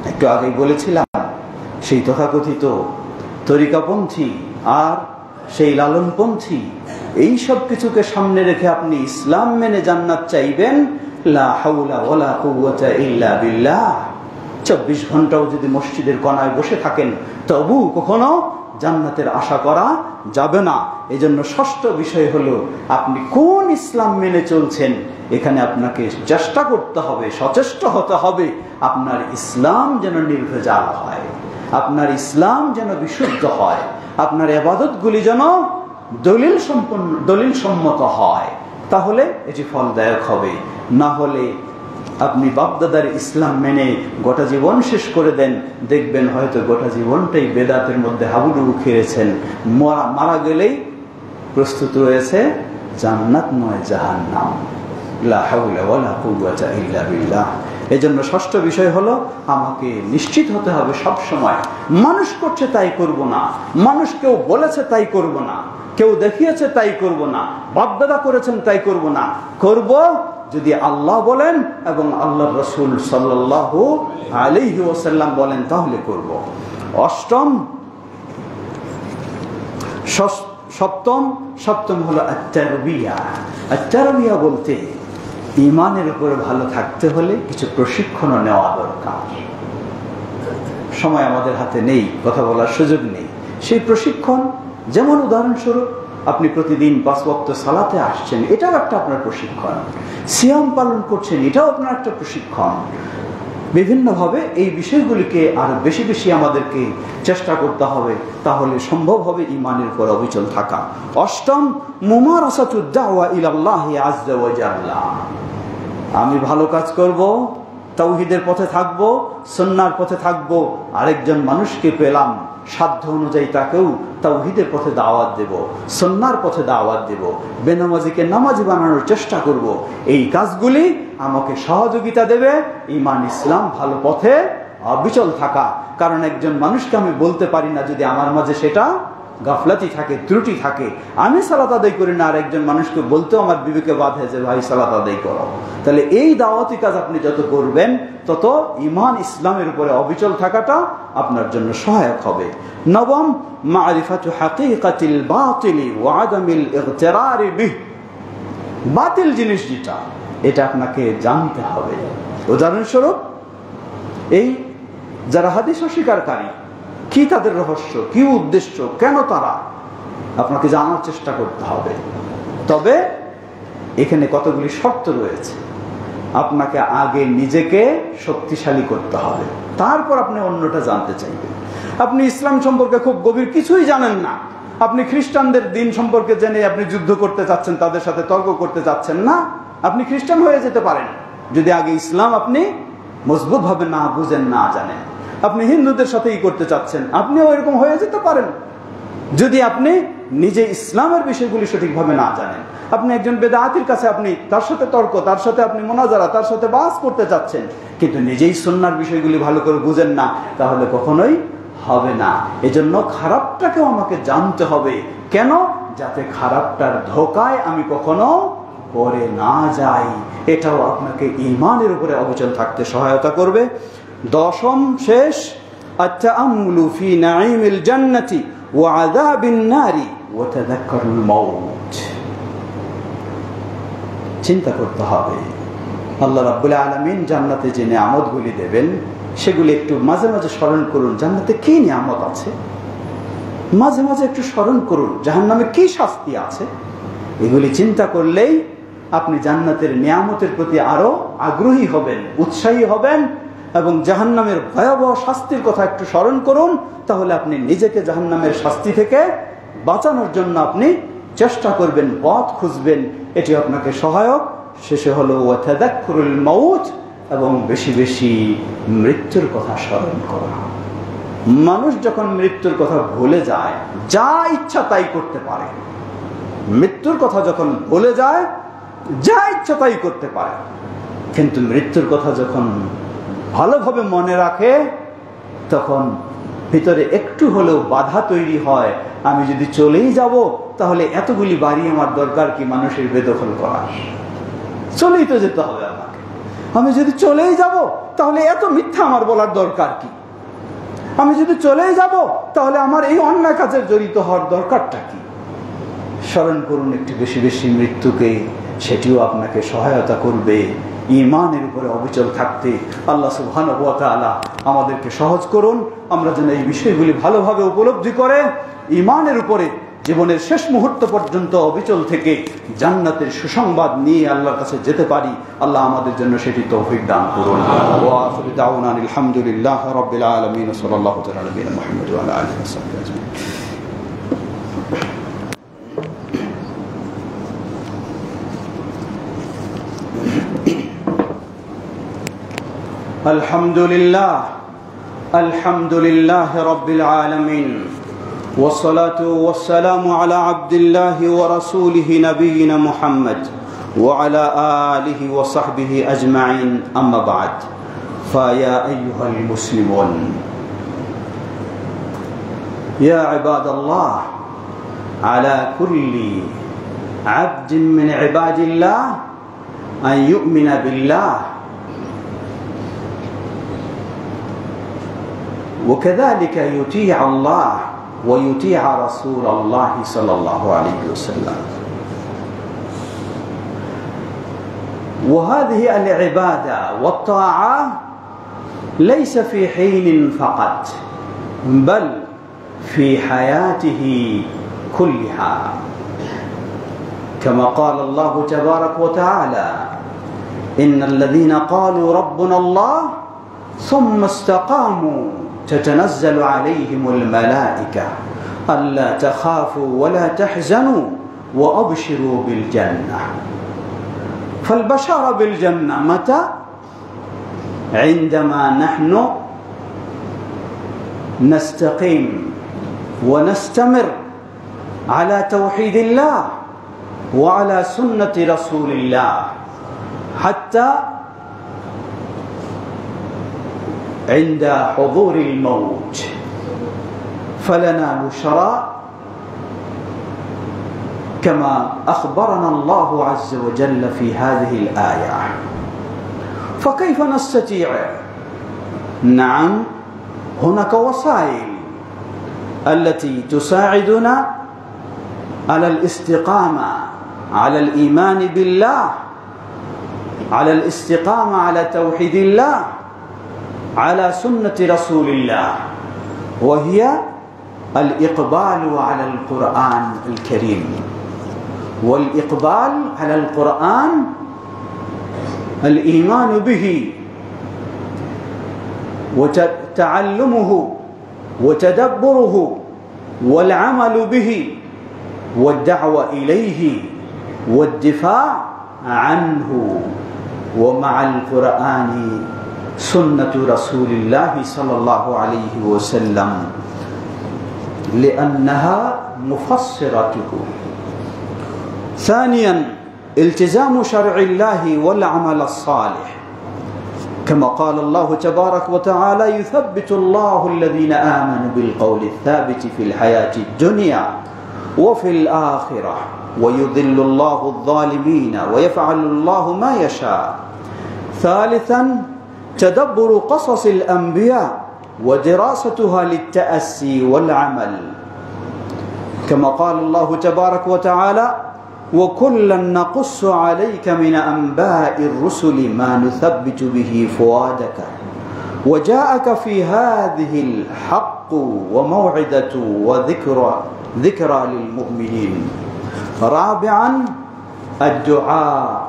একটু আগেই বলেছিলাম, সেই তথাকথিত তরিকাপন্থী আর সেই লালনপন্থী, এই সব কিছুকে সামনে রেখে আপনি ইসলাম মেনে জান্নাত চাইবেন, লা হাওলা ওয়ালা কুওয়াতা ইল্লা বিল্লাহ। 24 ঘন্টাও যদি মসজিদের কোণায় বসে থাকেন, তবু কখনো জান্নাতের আশা করা যাবে না। এজন্য ষষ্ঠ বিষয় হলো, আপনি কোন ইসলাম মেনে চলছেন, এখানে আপনাকে চেষ্টা করতে হবে, সচেষ্ট হতে হবে আপনার ইসলাম যেন নির্ভেজাল হয়, আপনার ইসলাম যেন বিশুদ্ধ হয়, আপনার ইবাদতগুলি যেন দলিল সম্মত হয়। তাহলে এটি ফলদায়ক হবে। না হলে আপনি বাপদাদার ইসলাম মেনে গোটা জীবন শেষ করে দেন, দেখবেন হয়তো গোটা জীবনটাই বেদাতের মধ্যে হাবুডুবু খেয়েছেন। মারা গেলেই প্রস্তুত রয়েছে জান্নাত নয় জাহান্নাম। লা হাওলা ওয়ালা কুওয়াতা ইল্লা বিল্লাহ। এজন্য ষষ্ঠ বিষয় হলো, আমাকে নিশ্চিত হতে হবে সব সময়, মানুষ করছে তাই করব না, মানুষ কেউ বলেছে তাই করব না, কেউ দেখিয়েছে তাই করব না, বাপদাদা করেছেন তাই করব না, করব যদি আল্লাহ বলেন এবং আল্লাহ রাসূল সাল্লাল্লাহু আলাইহি ওয়াসাল্লাম বলেন, তাহলে করব। সপ্তম হলো আত-তারবিয়া। আত-তারবিয়া বলতে ঈমানের উপরে ভালো থাকতে হলে কিছু প্রশিক্ষণও নেওয়া দরকার। সময় আমাদের হাতে নেই, কথা বলার সুযোগ নেই। সেই প্রশিক্ষণ, যেমন উদাহরণস্বরূপ আপনি প্রতিদিন 5 ওয়াক্ত সালাতে আসছেন, এটাও একটা আপনার প্রশিক্ষণ। সিয়াম পালন করছেন, এটাও আপনার একটা প্রশিক্ষণ। বিভিন্নভাবে এই বিষয়গুলিকে আরো বেশি বেশি আমাদেরকে চেষ্টা করতে হবে, তাহলে সম্ভব হবে ঈমানের উপর অবিচল থাকা। অষ্টম, মুমারাসাতুদ দাওয়া ইলাল্লাহি আযজা ওয়া জাল্লা। আমি ভালো কাজ করব, তাওহীদের পথে থাকব, সুন্নাহর পথে থাকব, আরেকজন মানুষকে পেলাম, সাধ্য অনুযায়ী তাকেও তাওহীদের পথে দাওয়াত দেব, সুন্নাহর পথে দাওয়াত দেব, বেনামাজিকে নামাজি বানানোর চেষ্টা করব। এই কাজগুলি আমাকে সহযোগিতা দেবে ঈমান, ইসলাম, ভালো পথে অবিচল থাকা। কারণ একজন মানুষকে আমি বলতে পারি না যদি আমার মাঝে সেটা গাফলাতি থাকে, ত্রুটি থাকে। আমি সালাত আদায় করি না, আর একজন মানুষকে বলতেও আমার বিবেকে বাধে যে ভাই সালাত আদায় করো। তাহলে এই দাওয়াতি কাজ আপনি যত করবেন, তত ঈমান, ইসলামের উপরে অবিচল থাকাটা আপনার জন্য সহায়ক হবে। নবম, মারিফাতু হাকিকাতিল বাতিলি ওয়া আদামিল ইগতিরারি বিহি। বাতিল জিনিস যেটা, এটা আপনাকে জানতে হবে। উদাহরণস্বরূপ, এই যারা হাদিস অস্বীকারী, কি তাদের রহস্য, কি উদ্দেশ্য, কেন তারা, আপনাকে জানার চেষ্টা করতে হবে। তবে এখানে কতগুলি শর্ত রয়েছে। আপনাকে আগে নিজেকে শক্তিশালী করতে হবে, তারপর আপনি অন্যটা জানতে চাইবেন। আপনি ইসলাম সম্পর্কে খুব গভীর কিছুই জানেন না, আপনি খ্রিস্টানদের দিন সম্পর্কে জেনে আপনি যুদ্ধ করতে চাচ্ছেন, তাদের সাথে তর্ক করতে চাচ্ছেন না। আপনি খ্রিস্টান হয়ে যেতে পারেন যদি আগে ইসলাম আপনি মজবুত ভাবে না বুঝেন, না জানেন। আপনি হিন্দুদের সাথেই করতে চাচ্ছেন, আপনিও এরকম হয়ে যেতে পারেন যদি আপনি নিজে ইসলামের বিষয়গুলি সঠিকভাবে না জানেন। আপনি একজন বেদাতির কাছে আপনি তার সাথে তর্ক, তার সাথে আপনি মোনাজারা, তার সাথে বাস করতে চাচ্ছেন, কিন্তু নিজেই সুন্নাহর বিষয়গুলি ভালো করে বুঝেন না, তাহলে কখনোই হবে না। এজন্য খারাপটাকেও আমাকে জানতে হবে। কেন? যাতে খারাপটার ধোকায় আমি কখনো পড়ে না যাই। এটাও আপনাকে ঈমানের উপরে অবিচল থাকতে সহায়তা করবে। দশম, শেষ, আত-তাআম্মুলু ফি নাঈমিল জান্নাতি ওয়া আযাবিন নারি ওয়া তাযাক্কারুল মাউত। চিন্তা করতে হবে আল্লাহ রাব্বুল আলামিন জান্নাতে যে নিয়ামতগুলি দেবেন, সেগুলি একটু মাঝে মাঝে স্মরণ করুন। জান্নাতে কি নিয়ামত আছে, মাঝে মাঝে একটু স্মরণ করুন। জাহান্নামে কি শাস্তি আছে, এগুলি চিন্তা করলেই আপনি জান্নাতের নিয়ামতের প্রতি আরো আগ্রহী হবেন, উৎসাহী হবেন। এবং জাহান্নামের ভয়াবহ শাস্তির কথা একটু স্মরণ করুন, তাহলে আপনি নিজেকে জাহান্নামের শাস্তি থেকে বাঁচানোর জন্য আপনি চেষ্টা করবেন, পথ খুঁজবেন। এটি আপনাকে সহায়ক। শেষে হলো ওয়া তাযাক্কুরুল মাউত, এবং বেশি বেশি মৃত্যুর কথা স্মরণ করা। মানুষ যখন মৃত্যুর কথা ভুলে যায়, যা ইচ্ছা তাই করতে পারে। মৃত্যুর কথা যখন ভুলে যায়, যা ইচ্ছা তাই করতে পারে। কিন্তু মৃত্যুর কথা যখন ভালোভাবে মনে রাখে, তখন ভিতরে একটু হলেও বাধা তৈরি হয়। আমি যদি চলেই যাব, তাহলে এতগুলি বাড়ি আমার দরকার কি মানুষের বেদখল করার? চলেই তো যেতে হবে আমাকে। আমি যদি চলেই যাব, তাহলে এত মিথ্যা আমার বলার দরকার কি? আমি যদি চলেই যাব, তাহলে আমার এই অন্যায় কাজের জড়িত হওয়ার দরকারটা কি? স্মরণ করুন একটু বেশি বেশি মৃত্যুকে, সেটিও আপনাকে সহায়তা করবে ঈমানের উপরে অবিচল থাকতে। আল্লাহ সুবহানাহু ওয়া তাআলা আমাদেরকে সহজ করুন, আমরা যেন এই বিষয়গুলি ভালোভাবে উপলব্ধি করে ঈমানের উপরে জীবনের শেষ মুহূর্ত পর্যন্ত অবিচল থেকে জান্নাতের সুসংবাদ নিয়ে আল্লাহর কাছে যেতে পারি। আল্লাহ আমাদের জন্য সেটি তৌফিক দান করুন। ওয়া আখিরু দাওয়ানা আলহামদুলিল্লাহি রাব্বিল আলামিন। সাল্লাল্লাহু তাআলা আলা নবিয়িনা মুহাম্মদ ওয়া আলা আলিহি ওয়া সাহবিহি আজমাইন। আলহামদুলিল্লাহ রাব্বিল আলামিন। والصلاة والسلام على عبد الله ورسوله نبينا محمد وعلى آله وصحبه أجمعين. أما بعد، فيا أيها المسلمون، يا عباد الله، على كل عبد من عباد الله أن يؤمن بالله، وكذلك يطيع الله ويطيع رسول الله صلى الله عليه وسلم. وهذه العبادة والطاعة ليس في حين فقط، بل في حياته كلها، كما قال الله تبارك وتعالى: إن الذين قالوا ربنا الله ثم استقاموا تتنزل عليهم الملائكة ألا تخافوا ولا تحزنوا وأبشروا بالجنة. فالبشارة بالجنة متى؟ عندما نحن نستقيم ونستمر على توحيد الله وعلى سنة رسول الله، حتى عند حضور الموت فلنا بشرى كما أخبرنا الله عز وجل في هذه الآية. فكيف نستطيع؟ نعم، هناك وسائل التي تساعدنا على الاستقامة على الإيمان بالله، على الاستقامة على توحيد الله، على سنة رسول الله، وهي الإقبال على القرآن الكريم. والإقبال على القرآن الإيمان به وتعلمه وتدبره والعمل به والدعوة إليه والدفاع عنه، ومع القرآن سنة رسول الله صلى الله عليه وسلم، لأنها مفسرته. ثانيا، التزام شرع الله والعمل الصالح، كما قال الله تبارك وتعالى: يثبت الله الذين آمنوا بالقول الثابت في الحياة الدنيا وفي الآخرة ويضل الله الظالمين ويفعل الله ما يشاء. ثالثا، تدبر قصص الأنبياء ودراستها للتأسي والعمل، كما قال الله تبارك وتعالى: وكلا نقص عليك من أنباء الرسل ما نثبت به فؤادك وجاءك في هذه الحق وموعظة وذكرى للمؤمنين. رابعا، الدعاء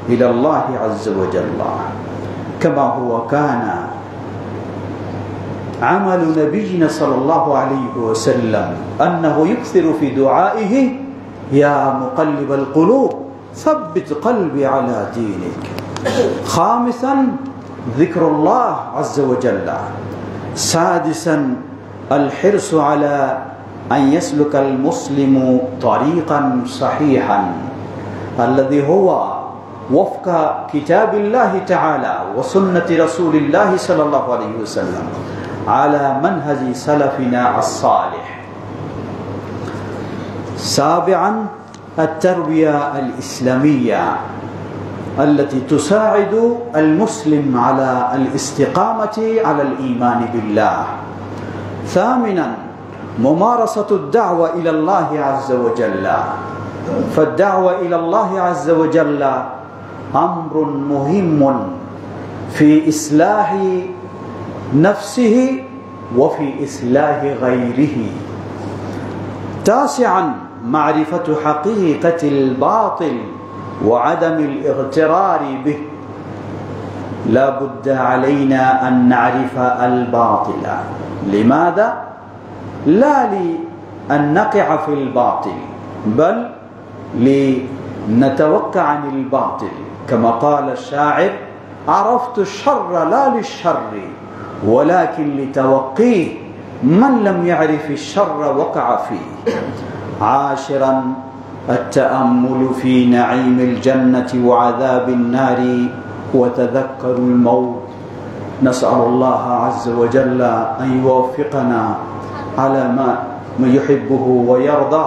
إلى الله عز وجل، كما هو كان عمل نبينا صلى الله عليه وسلم، أنه يكثر في دعائه: يا مقلب القلوب ثبت قلبي على دينك. خامسا، ذكر الله عز وجل. سادسا، الحرص على أن يسلك المسلم طريقا صحيحا الذي هو وفق كتاب الله تعالى وسنة رسول الله صلى الله عليه وسلم على منهج سلفنا الصالح. سابعا، التربية الإسلامية التي تساعد المسلم على الاستقامة على الإيمان بالله. ثامنا، ممارسة الدعوة إلى الله عز وجل، فالدعوة إلى الله عز وجل أمر مهم في إصلاح نفسه وفي إصلاح غيره. تاسعا، معرفة حقيقة الباطل وعدم الاغترار به. لا بد علينا أن نعرف الباطل. لماذا؟ لا لأن نقع في الباطل، بل لنتوقع عن الباطل، كما قال الشاعر: عرفت الشر لا للشر ولكن لتوقيه، من لم يعرف الشر وقع فيه. عاشرا، التأمل في نعيم الجنة وعذاب النار وتذكر الموت. نسأل الله عز وجل أن يوفقنا على ما يحبه ويرضى.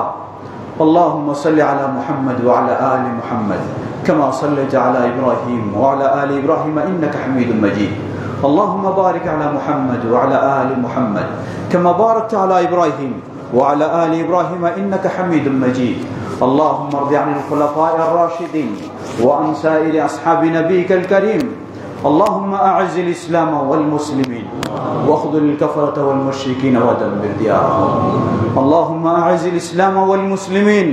اللهم صل على محمد وعلى آل محمد كما صليت على إبراهيم وعلى آل إبراهيم إنك حميد مجيد. اللهم بارك على محمد وعلى آل محمد كما باركت على إبراهيم وعلى آل إبراهيم إنك حميد مجيد. اللهم ارض عن الخلفاء الراشدين وعن سائر أصحاب نبيك الكريم. اللهم أعز الإسلام والمسلمين واخذل الكفرة والمشركين ودمر ديارهم. اللهم أعز الإسلام والمسلمين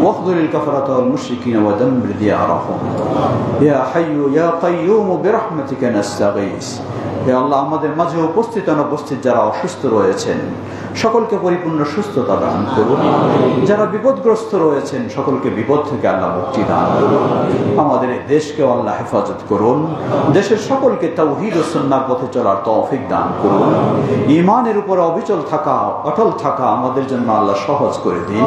واخذل الكفرة والمشركين ودمر ديارهم. يا حي يا قيوم برحمتك نستغيث. হে আল্লাহ, আমাদের মাঝে উপস্থিত অনুপস্থিত যারা অসুস্থ রয়েছেন সকলকে পরিপূর্ণ সুস্থতা দান করুন। যারা বিপদগ্রস্ত রয়েছেন সকলকে বিপদ থেকে আল্লাহ মুক্তি দান করুন। আমাদের এই দেশকে আল্লাহ হেফাজত করুন। দেশের সকলকে তাওহীদ ও সুন্নাহর পথে চলার তৌফিক দান করুন। ঈমানের উপর অবিচল থাকা, অটল থাকা আমাদের জন্য আল্লাহ সহজ করে দিন।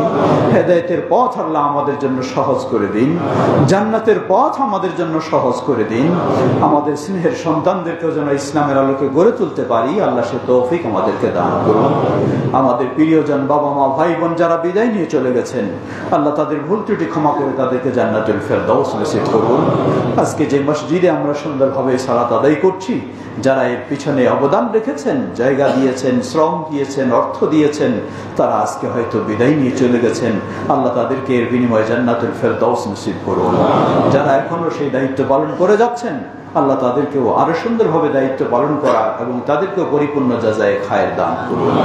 হেদায়েতের পথ আল্লাহ আমাদের জন্য সহজ করে দিন। জান্নাতের পথ আমাদের জন্য সহজ করে দিন। আমাদের স্নেহের সন্তানদেরকেও যেন ইসলামের আলোকে গড়ে তুলতে পারি, আল্লাহ সে তৌফিক আমাদেরকে দান করুন। আমাদের প্রিয়জন বাবা মা ভাই বোন যারা বিদায় নিয়ে চলে গেছেন আল্লাহ তাদের ভুল ত্রুটি ক্ষমা করে তাদেরকে জান্নাতুল ফেরদাউস নসিব করুন। আজকে যে মসজিদে আমরা সুন্দরভাবে সালাত আদায় করছি, যারা এর পিছনে অবদান রেখেছেন, জায়গা দিয়েছেন, শ্রম দিয়েছেন, অর্থ দিয়েছেন, তারা আজকে হয়তো বিদায় নিয়ে চলে গেছেন। আল্লাহ তাদেরকে এর বিনিময়ে জান্নাতুল ফেরদাউস নসিব করুন। যারা এখনো সেই দায়িত্ব পালন করে যাচ্ছেন আল্লাহ তাদেরকেও আরো সুন্দরভাবে দায়িত্ব পালন করা এবং তাদেরকেও পরিপূর্ণ জাযায়ে খায়ের দান করুন।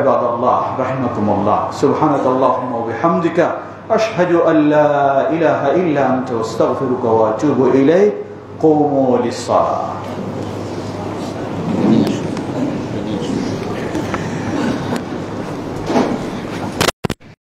ইবাদাল্লাহ রাহিমাকুমুল্লাহ, সুবহানাকাল্লাহুম্মা ওয়া বিহামদিকা আশহাদু আল্লা ইলাহা ইল্লা আনতা আস্তাগফিরুকা ওয়া আতুবু ইলাইক। কুমু লিস-সালাহ।